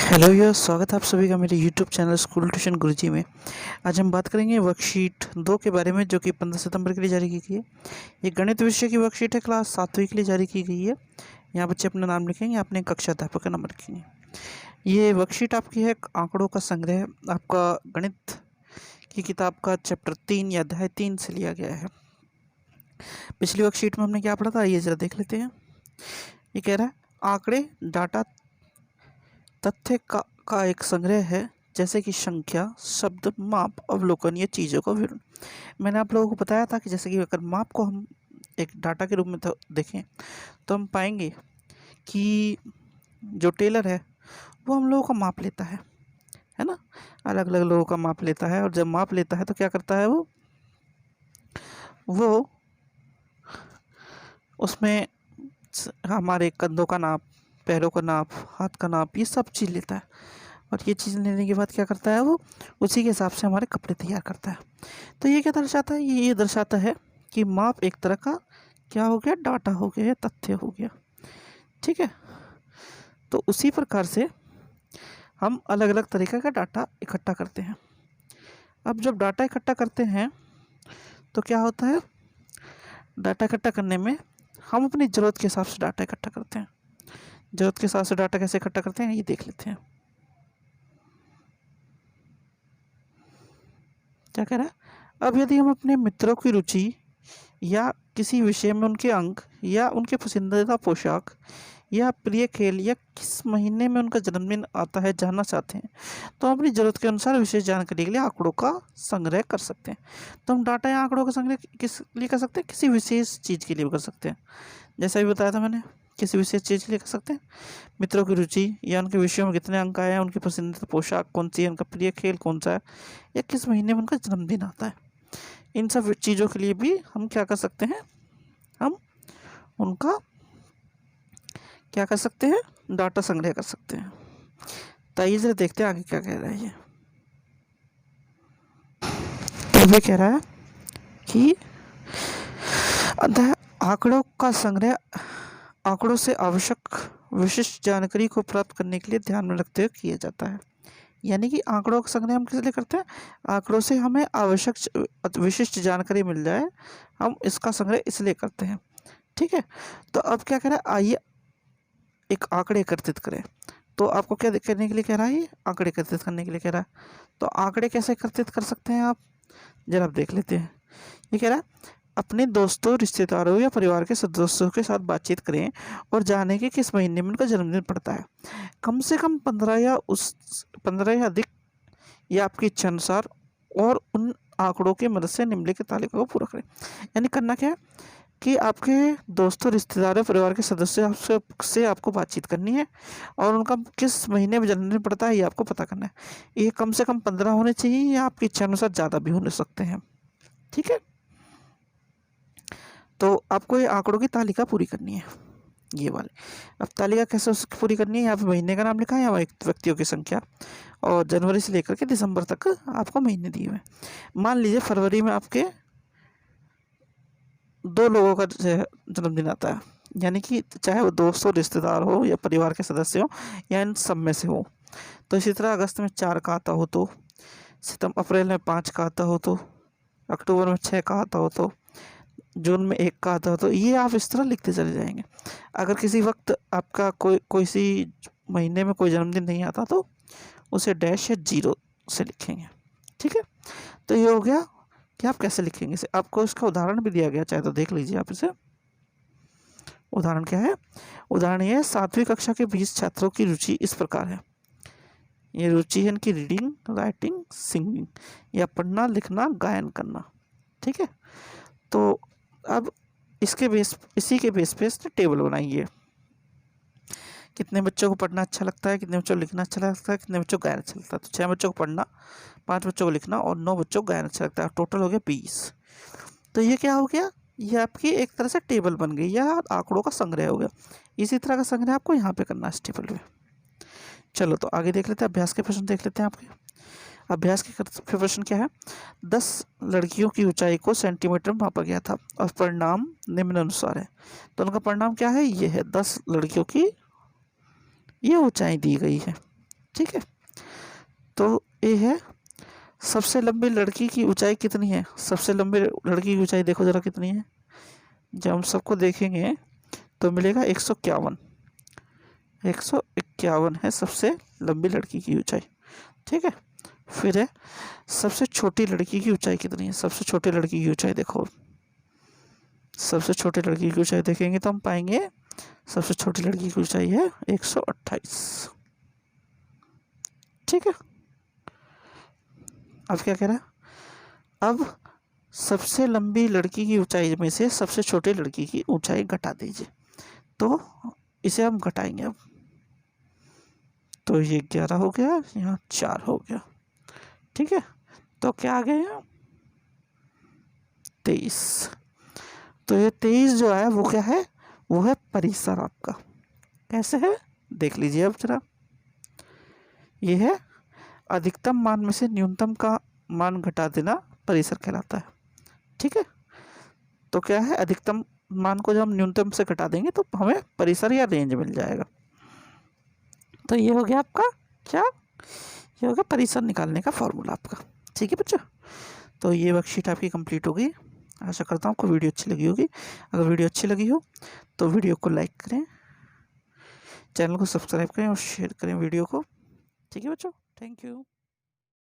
Hello यार, स्वागत है आप सभी का मेरे यूट्यूब चैनल स्कूल ट्यूशन गुरुजी में। आज हम बात करेंगे वर्कशीट 2 के बारे में, जो कि 15 सितंबर के लिए जारी की गई है। ये गणित विषय की वर्कशीट है, क्लास 7वीं के लिए जारी की गई है। यहाँ बच्चे अपना नाम लिखेंगे, अपने कक्षा अध्यापक का नाम लिखेंगे। ये वर्कशीट आपकी है आंकड़ों का संग्रह, आपका गणित की किताब का चैप्टर 3 या अध्याय 3 से लिया गया है। पिछली वर्कशीट में हमने क्या पढ़ा था, ये जरा देख लेते हैं। ये कह रहा है आंकड़े डाटा तथ्य का एक संग्रह है, जैसे कि संख्या, शब्द, माप, अवलोकन या चीज़ों का विवरण। मैंने आप लोगों को बताया था कि जैसे कि अगर माप को हम एक डाटा के रूप में देखें तो हम पाएंगे कि जो टेलर है वो हम लोगों का माप लेता है ना। अलग अलग लोगों का माप लेता है, और जब माप लेता है तो क्या करता है वो उसमें हमारे कंधों का नाप, पैरों का नाप, हाथ का नाप, ये सब चीज़ लेता है। और ये चीज़ लेने के बाद क्या करता है वो उसी के हिसाब से हमारे कपड़े तैयार करता है। तो ये क्या दर्शाता है, ये दर्शाता है कि माप एक तरह का क्या हो गया, डाटा हो गया, तथ्य हो गया। ठीक है, तो उसी प्रकार से हम अलग अलग तरीके का डाटा इकट्ठा करते हैं। अब जब डाटा इकट्ठा करते हैं तो क्या होता है, डाटा इकट्ठा करने में हम अपनी ज़रूरत के हिसाब से डाटा इकट्ठा करते हैं। ज़रूरत के हिसाब से डाटा कैसे इकट्ठा करते हैं ये देख लेते हैं। क्या कह रहा है, अब यदि हम अपने मित्रों की रुचि या किसी विषय में उनके अंक या उनके पसंदीदा पोशाक या प्रिय खेल या किस महीने में उनका जन्मदिन आता है जानना चाहते हैं, तो हम अपनी ज़रूरत के अनुसार विशेष जानकारी के लिए आंकड़ों का संग्रह कर सकते हैं। तो हम डाटा या आंकड़ों का संग्रह किस लिए कर सकते हैं, किसी विशेष चीज़ के लिए भी कर सकते हैं। जैसा भी बताया था मैंने, किसी विशेष चीज़ के लिए कर सकते हैं। मित्रों की रुचि या उनके विषयों में कितने अंक आए हैं, उनकी पसंदीदा पोशाक कौन सी है, उनका प्रिय खेल कौन सा है, या किस महीने में उनका जन्मदिन आता है। इन सब चीज़ों के लिए भी हम क्या कर सकते हैं, हम उनका क्या कर सकते हैं, डाटा संग्रह कर सकते हैं। तो आइए जरा देखते हैं आगे क्या कह रहा है ये। तो ये कह रहा है कि आंकड़ों का संग्रह आंकड़ों से आवश्यक विशिष्ट जानकारी को प्राप्त करने के लिए ध्यान में रखते हुए किया जाता है। यानी कि आंकड़ों का संग्रह हम किस लिए करते हैं, आंकड़ों से हमें आवश्यक विशिष्ट जानकारी मिल जाए, हम इसका संग्रह इसलिए करते हैं। ठीक है, तो अब क्या कह रहा है, आइए एक आंकड़े एकत्रित करें। तो आपको क्या करने के लिए कह रहा है, ये आंकड़े एकत्रित करने के लिए कह रहा है। तो आंकड़े कैसे एकत्रित कर सकते हैं आप, जरा आप देख लेते हैं। ये कह रहा है अपने दोस्तों, रिश्तेदारों या परिवार के सदस्यों के साथ बातचीत करें और जानें कि किस महीने में उनका जन्मदिन पड़ता है। कम से कम 15 या अधिक, या आपकी इच्छा अनुसार, और उन आंकड़ों की मदद से निम्नलिखित तालिका को पूरा करें। यानी करना क्या है कि आपके दोस्तों, रिश्तेदारों, परिवार के सदस्य से आपको बातचीत करनी है, और उनका किस महीने में जन्मदिन पड़ता है ये आपको पता करना है। ये कम से कम 15 होने चाहिए, या आपकी इच्छा अनुसार ज़्यादा भी होने सकते हैं। ठीक है, तो आपको ये आंकड़ों की तालिका पूरी करनी है, ये वाले। अब तालिका कैसे पूरी करनी है, यहाँ पे महीने का नाम लिखा है, यहाँ व्यक्तियों की संख्या, और जनवरी से लेकर के दिसंबर तक आपको महीने दिए हुए। मान लीजिए फरवरी में आपके 2 लोगों का जन्मदिन आता है, यानी कि चाहे वो दोस्त हो, रिश्तेदार हो, या परिवार के सदस्य हो, या इन सब में से हो। तो इसी तरह अगस्त में 4 का आता हो, तो अप्रैल में 5 का आता हो, तो अक्टूबर में 6 का आता हो, तो जून में 1 का आता हो। तो ये आप इस तरह लिखते चले जाएंगे। अगर किसी वक्त आपका कोई सी महीने में कोई जन्मदिन नहीं आता तो उसे डैश या 0 से लिखेंगे। ठीक है, तो ये हो गया कि आप कैसे लिखेंगे इसे। आपको इसका उदाहरण भी दिया गया, चाहे तो देख लीजिए आप इसे। उदाहरण क्या है, उदाहरण ये है, 7वीं कक्षा के 20 छात्रों की रुचि इस प्रकार है। ये रुचि है इनकी रीडिंग, राइटिंग, सिंगिंग, या पढ़ना, लिखना, गायन करना। ठीक है, तो अब इसी के बेस पे इसने टेबल बनाई है। कितने बच्चों को पढ़ना अच्छा लगता है, कितने बच्चों को लिखना अच्छा लगता है, कितने बच्चों को गायन अच्छा लगता है। तो 6 बच्चों को पढ़ना, 5 बच्चों को लिखना, और 9 बच्चों को गायन अच्छा लगता है। टोटल हो गया 20। तो ये क्या हो गया, ये आपकी एक तरह से टेबल बन गई, या आंकड़ों का संग्रह हो गया। इसी तरह का संग्रह आपको यहाँ पे करना है इस टेबल में। चलो तो आगे देख लेते हैं, अभ्यास के प्रश्न देख लेते हैं आपके। अभ्यास के प्रश्न क्या है, 10 लड़कियों की ऊंचाई को सेंटीमीटर में मापा गया था, और परिणाम निम्नानुसार है। तो उनका परिणाम क्या है, ये है 10 लड़कियों की ये ऊंचाई दी गई है। ठीक है। तो ये है सबसे लंबी लड़की की ऊंचाई कितनी है। सबसे लंबी लड़की की ऊंचाई देखो जरा कितनी है। जब हम सबको देखेंगे तो मिलेगा 151। 151 है सबसे लंबी लड़की की ऊंचाई। ठीक है। फिर है सबसे छोटी लड़की की ऊंचाई कितनी है। सबसे छोटी लड़की की ऊंचाई देखो। सबसे छोटी लड़की की ऊंचाई देखेंगे तो हम पाएंगे सबसे छोटी लड़की की ऊंचाई है 128। ठीक है। अब क्या कह रहा है, अब सबसे लंबी लड़की की ऊंचाई में से सबसे छोटी लड़की की ऊंचाई घटा दीजिए। तो इसे हम घटाएंगे अब। तो ये 11 हो गया, यहाँ 4 हो गया। ठीक है। तो क्या आ गया यहाँ 23। तो ये 23 जो है वो क्या है, वो है परिसर आपका। कैसे है देख लीजिए अब जरा। ये है अधिकतम मान में से न्यूनतम का मान घटा देना परिसर कहलाता है। ठीक है। तो क्या है, अधिकतम मान को जब हम न्यूनतम से घटा देंगे तो हमें परिसर या रेंज मिल जाएगा। तो ये हो गया आपका क्या, ये हो गया परिसर निकालने का फॉर्मूला आपका। ठीक है बच्चों। तो ये वर्कशीट आपकी कंप्लीट हो गई। आशा करता हूँ आपको वीडियो अच्छी लगी होगी। अगर वीडियो अच्छी लगी हो तो वीडियो को लाइक करें, चैनल को सब्सक्राइब करें और शेयर करें वीडियो को। ठीक है बच्चों, थैंक यू।